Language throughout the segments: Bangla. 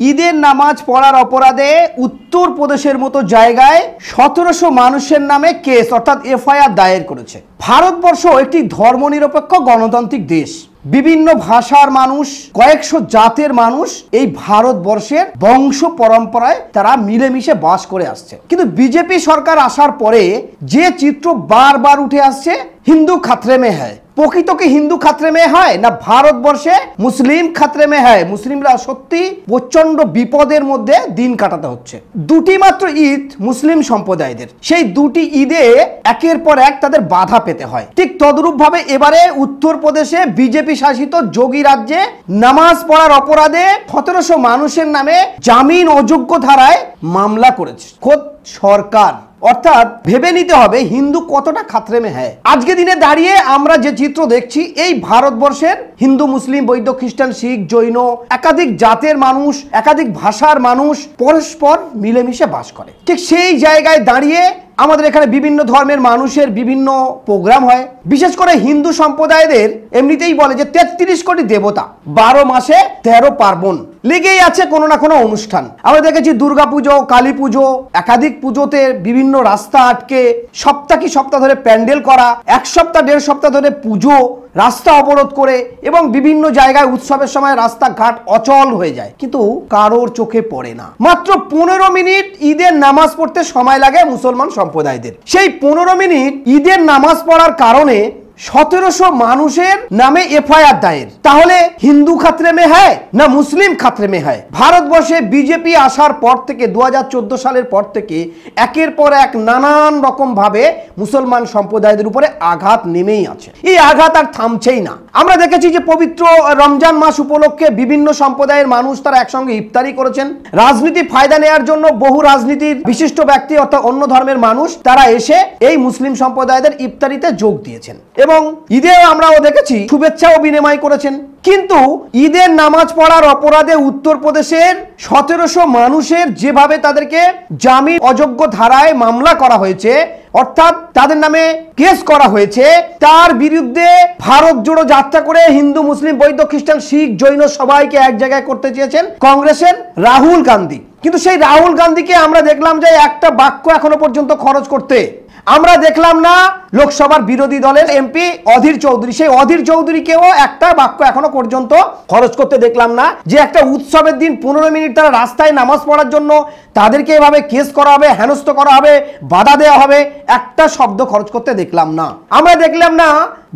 ঈদের নামাজ পড়ার অপরাধে উত্তরপ্রদেশের মতো জায়গায় 1700 মানুষের নামে কেস অর্থাৎ এফআইআর দায়ের করেছে। ভারতবর্ষ একটি ধর্মনিরপেক্ষ গণতান্ত্রিক দেশ। বিভিন্ন ভাষার মানুষ, কয়েকশো জাতের মানুষ এই ভারতবর্ষের বংশ পরম্পরায় তারা মিলেমিশে বাস করে আসছে। কিন্তু বিজেপি সরকার আসার পরে যে চিত্র বারবার উঠে আসছে, হিন্দু খাতরে মে হ্যায়। প্রকৃত কি হিন্দু খাতরে মে হয় না ভারতবর্ষে মুসলিম খাতরে মে হয়? মুসলিমরা সত্যি প্রচন্ড বিপদের মধ্যে দিন কাটাতে হচ্ছে। দুটি মাত্র ঈদ মুসলিম সম্প্রদায়দের, সেই দুটি ঈদে একের পর এক তাদের বাধা পেতে হয়। ঠিক তদ্রূপ ভাবে এবারে উত্তরপ্রদেশে বিজেপি শাসিত যোগী রাজ্যে নামাজ পড়ার অপরাধে 1700 মানুষের নামে জামিন অযোগ্য ধারায় মামলা করেছে খোদ সরকার। অর্থাৎ ভেবে নিতে হবে হিন্দু কতটা খাতরে মে হ্যায়। আজকে দিনে দাঁড়িয়ে আমরা যে চিত্র দেখছি, এই ভারতবর্ষের হিন্দু, মুসলিম, বৌদ্ধ, খ্রিস্টান, শিখ, জৈন একাধিক জাতের মানুষ, একাধিক ভাষার মানুষ পরস্পর মিলেমিশে বাস করে। ঠিক সেই জায়গায় দাঁড়িয়ে আমাদের এখানে বিভিন্ন ধর্মের মানুষের বিভিন্ন প্রোগ্রাম হয়। বিশেষ করে হিন্দু সম্প্রদায়দের এমনিতেই বলে যে 33 কোটি দেবতা, 12 মাসে 13 পার্বণ লেগেই আছে কোনো না কোনো অনুষ্ঠান। আমরা দেখেছি দুর্গাপুজো, কালী পুজো, একাধিক পুজোতে বিভিন্ন রাস্তা আটকে সপ্তাহ ধরে প্যান্ডেল করা, 1 সপ্তাহ 1.5 সপ্তাহ ধরে পুজো, রাস্তা অবরোধ করে এবং বিভিন্ন জায়গায় উৎসবের সময় রাস্তাঘাট অচল হয়ে যায়, কিন্তু কারোর চোখে পড়ে না। মাত্র 15 মিনিট ঈদের নামাজ পড়তে সময় লাগে মুসলমান সম্প্রদায়দের। সেই 15 মিনিট ঈদের নামাজ পড়ার কারণে 1700 মানুষের নামে এফআইআর দায়ের। তাহলে হিন্দু খাতরে মে হ্যায় না মুসলিম খাতরে মে হ্যায়? ভারতবর্ষে বিজেপি আসার পর থেকে 2014 সালের পর থেকে একের পর এক নানান রকম ভাবে মুসলমান সম্প্রদায়দের উপরে আঘাত নেমেই আছে। এই আঘাত আর থামছেই না। আমরা দেখেছি যে পবিত্র রমজান মাস উপলক্ষে বিভিন্ন সম্প্রদায়ের মানুষ তারা একসঙ্গে ইফতারি করেছেন। রাজনীতি ফায়দা নেওয়ার জন্য বহু রাজনীতির বিশিষ্ট ব্যক্তি অর্থাৎ অন্য ধর্মের মানুষ তারা এসে এই মুসলিম সম্প্রদায়দের ইফতারিতে যোগ দিয়েছেন এবং ঈদেও আমরাও দেখেছি শুভেচ্ছাও বিনিময় করেছেন। কিন্তু ঈদের নামাজ পড়ার অপরাধে উত্তরপ্রদেশের 1700 মানুষের যেভাবে তাদেরকে জামিন অযোগ্য ধারায় মামলা করা হয়েছে, অর্থাৎ তাদের নামে কেস করা হয়েছে, তার বিরুদ্ধে ভারত জোড়ো যাত্রা করে হিন্দু, মুসলিম, বৌদ্ধ, খ্রিস্টান, শিখ, জৈন সবাইকে এক জায়গায় করতে চেয়েছেন কংগ্রেসের রাহুল গান্ধী। কিন্তু সেই রাহুল গান্ধীকে আমরা দেখলাম যে একটা বাক্য এখনো পর্যন্ত খরচ করতে আমরা দেখলাম না। লোকসভার বিরোধী দলের এমপি অধীর চৌধুরী, সেই অধীর চৌধুরীকেও একটা বাক্য এখনো পর্যন্ত খরচ করতে দেখলাম না যে একটা উৎসবের দিন 15 মিনিট তারা রাস্তায় নামাজ পড়ার জন্য তাদেরকে এভাবে কেস করা হবে, হেনস্থ করা হবে, বাধা দেওয়া হবে, একটা শব্দ খরচ করতে দেখলাম না। আমরা দেখলাম না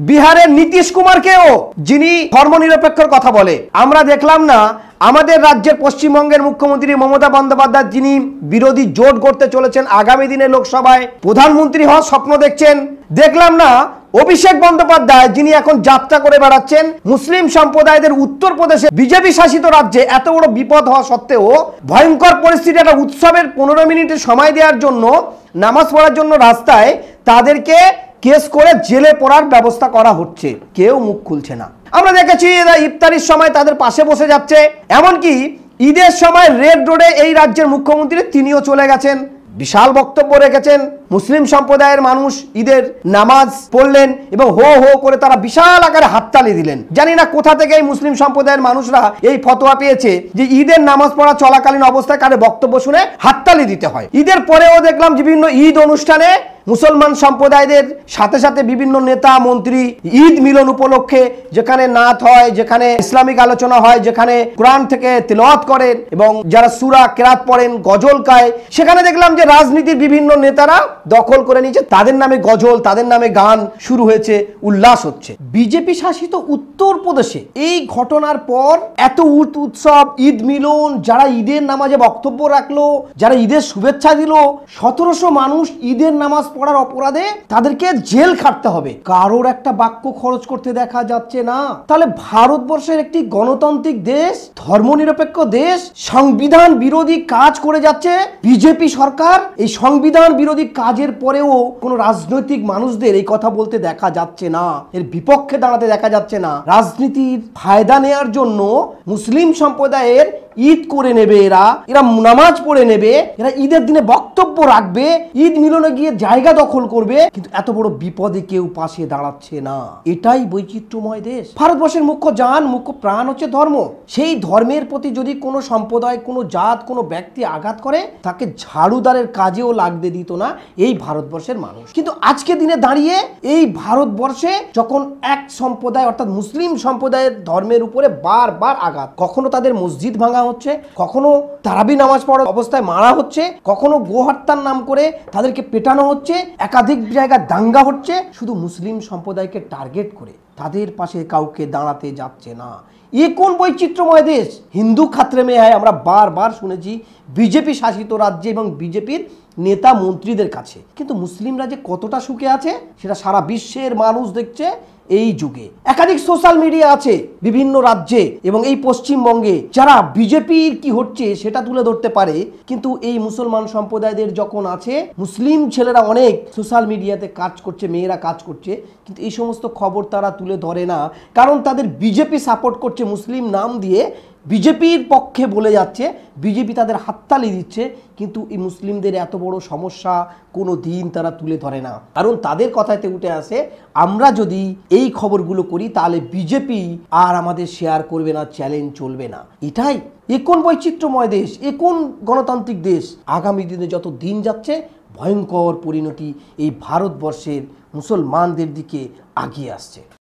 বিহারের নীতিশ কুমারকেও, যিনি ধর্মনিরপেক্ষর কথা বলে। আমরা দেখলাম না আমাদের রাজ্যের পশ্চিমবঙ্গের মুখ্যমন্ত্রী মমতা বন্দ্যোপাধ্যায়, যিনি বিরোধী জোট করতে চলেছেন আগামী দিনে লোকসভায় প্রধানমন্ত্রী হওয়ার স্বপ্ন দেখছেন। দেখলাম না অভিষেক বন্দ্যোপাধ্যায়, যিনি এখন যাত্রা করে বেড়াচ্ছেন মুসলিম সম্প্রদায়দের উত্তরপ্রদেশে বিজেপি শাসিত রাজ্যে এত বড় বিপদ হওয়া সত্ত্বেও ভয়ঙ্কর পরিস্থিতি, একটা উৎসবের 15 মিনিটের সময় দেওয়ার জন্য নামাজ পড়ার জন্য রাস্তায় তাদেরকে কেস করে জেলে পড়ার ব্যবস্থা করা হচ্ছে, কেউ মুখ খুলছে না। আমরা দেখেছি এরা ইফতারির সময় তাদের পাশে বসে যাচ্ছে, এমনকি ঈদের সময় রেড রোডে এই রাজ্যের মুখ্যমন্ত্রী তিনিও চলে গেছেন, বিশাল বক্তব্য রেখেছেন। মুসলিম সম্প্রদায়ের মানুষ ঈদের নামাজ পড়লেন এবং হো হো করে তারা বিশাল আকারে হাততালি দিলেন। জানি না কোথা থেকে এই মুসলিম সম্প্রদায়ের মানুষরা এই ফতোয়া পেয়েছে যে ঈদের নামাজ পড়া চলাকালীন অবস্থায় কারে বক্তব্য শুনে হাততালি দিতে হয়। ঈদের পরেও দেখলাম বিভিন্ন ঈদ অনুষ্ঠানে মুসলমান সম্প্রদায়দের সাথে সাথে বিভিন্ন নেতা মন্ত্রী ঈদ মিলন উপলক্ষে যেখানে নাত হয়, যেখানে ইসলামিক আলোচনা হয়, যেখানে কোরআন থেকে তিলাওয়াত করেন এবং যারা সূরা কেরাত পড়েন, গজল গায়, সেখানে দেখলাম যে রাজনীতির বিভিন্ন নেতারা দখল করে নিয়েছে, তাদের নামে গজল, তাদের নামে গান শুরু হয়েছে, উল্লাস হচ্ছে। বিজেপি শাসিত উত্তরপ্রদেশে এই ঘটনার পর এত উৎসব, ঈদ মিলন, যারা ঈদের নামাজে বক্তব্য রাখলো, যারা ঈদের শুভেচ্ছা দিল, 1700 মানুষ ঈদের নামাজ পড়ার অপরাধে তাদেরকে জেল খাটতে হবে, কারোর একটা বাক্য খরচ করতে দেখা যাচ্ছে না। তাহলে ভারতবর্ষের একটি গণতান্ত্রিক দেশ, ধর্মনিরপেক্ষ দেশ, সংবিধান বিরোধী কাজ করে যাচ্ছে বিজেপি সরকার। এই সংবিধান বিরোধী কাজের পরেও কোনো রাজনৈতিক মানুষদের এই কথা বলতে দেখা যাচ্ছে না, এর বিপক্ষে দাঁড়াতে দেখা যাচ্ছে না। রাজনীতির ফায়দা নেওয়ার জন্য মুসলিম সম্প্রদায়ের ঈদ করে নেবে, এরা নামাজ পড়ে নেবে, এরা ঈদের দিনে বক্তব্য রাখবে, ঈদ মিলনে গিয়ে জায়গা দখল করবে, কিন্তু এত বড় বিপদে কেউ পাশে দাঁড়াচ্ছে না। এটাই বৈচিত্র্যময় দেশ। ভারতবর্ষের মুখ্য জান, মুখ্য প্রাণ হচ্ছে ধর্ম। সেই ধর্মের প্রতি যদি কোনো সম্প্রদায়, কোনো জাত, কোনো ব্যক্তি আঘাত করে, তাকে ঝাড়ুদারের কাজেও লাগতে দিত না এই ভারতবর্ষের মানুষ। কিন্তু আজকে দিনে দাঁড়িয়ে এই ভারতবর্ষে যখন এক সম্প্রদায় অর্থাৎ মুসলিম সম্প্রদায়ের ধর্মের উপরে বারবার আঘাত, কখনো তাদের মসজিদ ভাঙা হচ্ছে, কখনো তারাবি নামাজ পড়া অবস্থায় মারা হচ্ছে, কখনো গো হত্যার নাম করে তাদেরকে পেটানো হচ্ছে, একাধিক জায়গায় দাঙ্গা হচ্ছে, শুধু মুসলিম সম্প্রদায়কে টার্গেট করে তাদের পাশে কাউকে দাঁড়াতে যাচ্ছে না। এ কোন বৈচিত্র্যময় দেশ? হিন্দু খাতরে মে হ্যায় আমরা বারবার শুনেছি বিজেপি শাসিত রাজ্যে এবং বিজেপির নেতা মন্ত্রীদের কাছে, কিন্তু মুসলিমরা যে কতটা সুখে আছে সেটা সারা বিশ্বের মানুষ দেখছে। এই যুগে একাধিক সোশ্যাল মিডিয়া আছে বিভিন্ন রাজ্যে এবং এই পশ্চিমবঙ্গে, যারা বিজেপির কি হচ্ছে সেটা তুলে ধরতে পারে, কিন্তু এই মুসলমান সম্প্রদায়দের যখন আছে, মুসলিম ছেলেরা অনেক সোশ্যাল মিডিয়াতে কাজ করছে, মেয়েরা কাজ করছে, কিন্তু এই সমস্ত খবর তারা তুলে ধরে না, কারণ তাদের বিজেপি সাপোর্ট করছে, মুসলিম নাম দিয়ে বিজেপির পক্ষে বলে যাচ্ছে, বিজেপি তাদের হাততালি দিচ্ছে, কিন্তু এই মুসলিমদের এত বড় সমস্যা কোনো দিন তারা তুলে ধরে না, কারণ তাদের কথাতে উঠে আসে আমরা যদি এই খবরগুলো করি তাহলে বিজেপি আর আমাদের শেয়ার করবে না, চ্যালেঞ্জ চলবে না। এটাই এ কোন বৈচিত্র্যময় দেশ, এ কোন গণতান্ত্রিক দেশ? আগামী দিনে যত দিন যাচ্ছে ভয়ঙ্কর পরিণতি এই ভারতবর্ষের মুসলমানদের দিকে আগিয়ে আসছে।